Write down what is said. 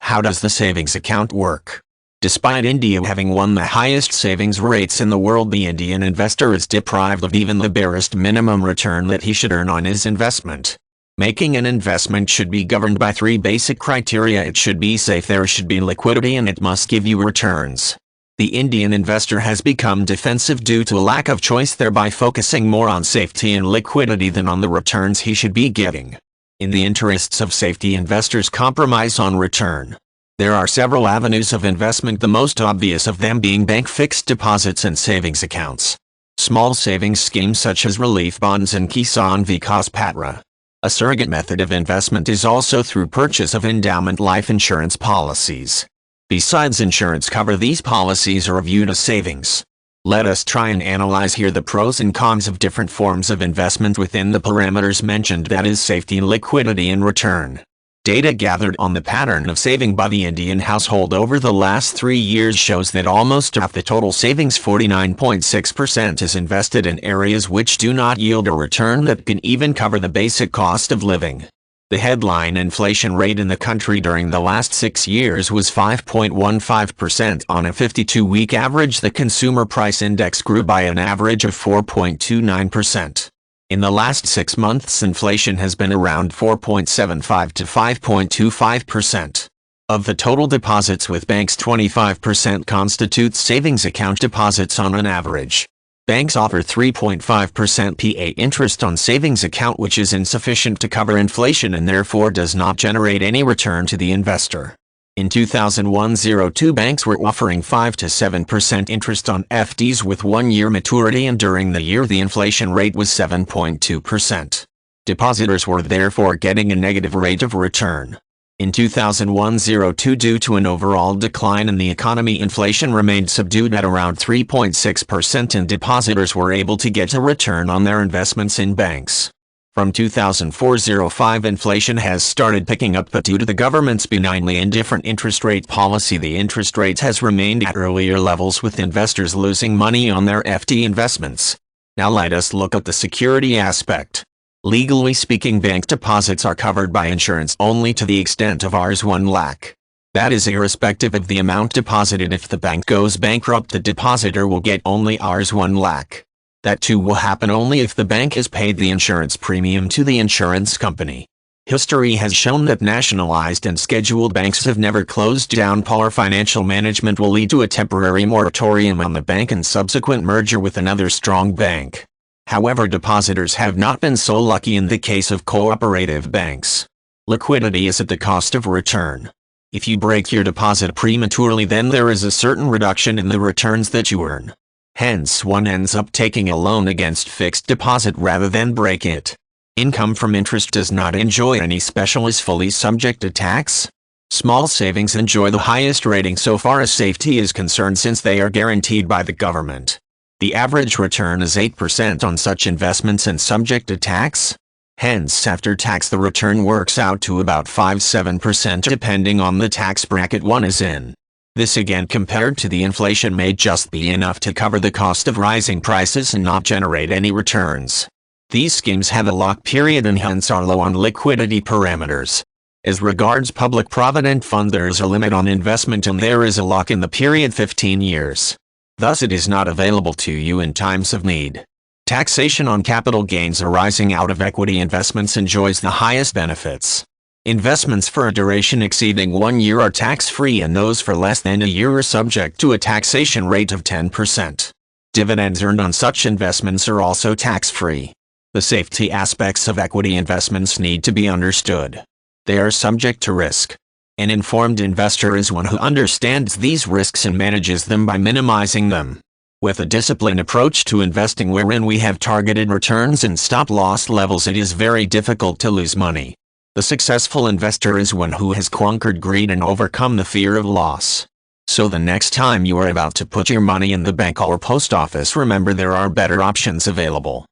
How does the savings account work? Despite India having one of the highest savings rates in the world, the Indian investor is deprived of even the barest minimum return that he should earn on his investment. Making an investment should be governed by three basic criteria. It should be safe, there should be liquidity, and it must give you returns. The Indian investor has become defensive due to a lack of choice, thereby focusing more on safety and liquidity than on the returns he should be getting. In the interests of safety, investors compromise on return. There are several avenues of investment, the most obvious of them being bank fixed deposits and savings accounts. Small savings schemes such as relief bonds and Kisan Vikas Patra. A surrogate method of investment is also through purchase of endowment life insurance policies. Besides insurance cover, these policies are viewed as savings. Let us try and analyze here the pros and cons of different forms of investment within the parameters mentioned, that is safety, liquidity, and return. Data gathered on the pattern of saving by the Indian household over the last 3 years shows that almost half the total savings, 49.6%, is invested in areas which do not yield a return that can even cover the basic cost of living. The headline inflation rate in the country during the last 6 years was 5.15%. On a 52-week average, the consumer price index grew by an average of 4.29%. In the last 6 months, inflation has been around 4.75 to 5.25%. Of the total deposits with banks, 25% constitutes savings account deposits on an average. Banks offer 3.5% PA interest on savings account, which is insufficient to cover inflation and therefore does not generate any return to the investor. In 2001-02, banks were offering 5 to 7% interest on FDs with 1-year maturity, and during the year the inflation rate was 7.2%. Depositors were therefore getting a negative rate of return. In 2001-02, due to an overall decline in the economy, inflation remained subdued at around 3.6%, and depositors were able to get a return on their investments in banks. From 2004-05, inflation has started picking up, but due to the government's benignly indifferent interest rate policy, the interest rate has remained at earlier levels, with investors losing money on their FD investments. Now let us look at the security aspect. Legally speaking, bank deposits are covered by insurance only to the extent of Rs 1 lakh. That is irrespective of the amount deposited. If the bank goes bankrupt, the depositor will get only Rs 1 lakh. That too will happen only if the bank has paid the insurance premium to the insurance company. History has shown that nationalized and scheduled banks have never closed down. Poor financial management will lead to a temporary moratorium on the bank and subsequent merger with another strong bank. However, depositors have not been so lucky in the case of cooperative banks. Liquidity is at the cost of return. If you break your deposit prematurely, then there is a certain reduction in the returns that you earn. Hence, one ends up taking a loan against fixed deposit rather than break it. Income from interest does not enjoy any special, is fully subject to tax. Small savings enjoy the highest rating so far as safety is concerned, since they are guaranteed by the government. The average return is 8% on such investments and subject to tax. Hence, after tax, the return works out to about 5-7% depending on the tax bracket one is in. This again, compared to the inflation, may just be enough to cover the cost of rising prices and not generate any returns. These schemes have a lock period and hence are low on liquidity parameters. As regards public provident fund, there is a limit on investment and there is a lock in the period 15 years. Thus it is not available to you in times of need. Taxation on capital gains arising out of equity investments enjoys the highest benefits. Investments for a duration exceeding 1 year are tax-free, and those for less than a year are subject to a taxation rate of 10%. Dividends earned on such investments are also tax-free. The safety aspects of equity investments need to be understood. They are subject to risk. An informed investor is one who understands these risks and manages them by minimizing them. With a disciplined approach to investing wherein we have targeted returns and stop-loss levels, it is very difficult to lose money. The successful investor is one who has conquered greed and overcome the fear of loss. So the next time you are about to put your money in the bank or post office, remember there are better options available.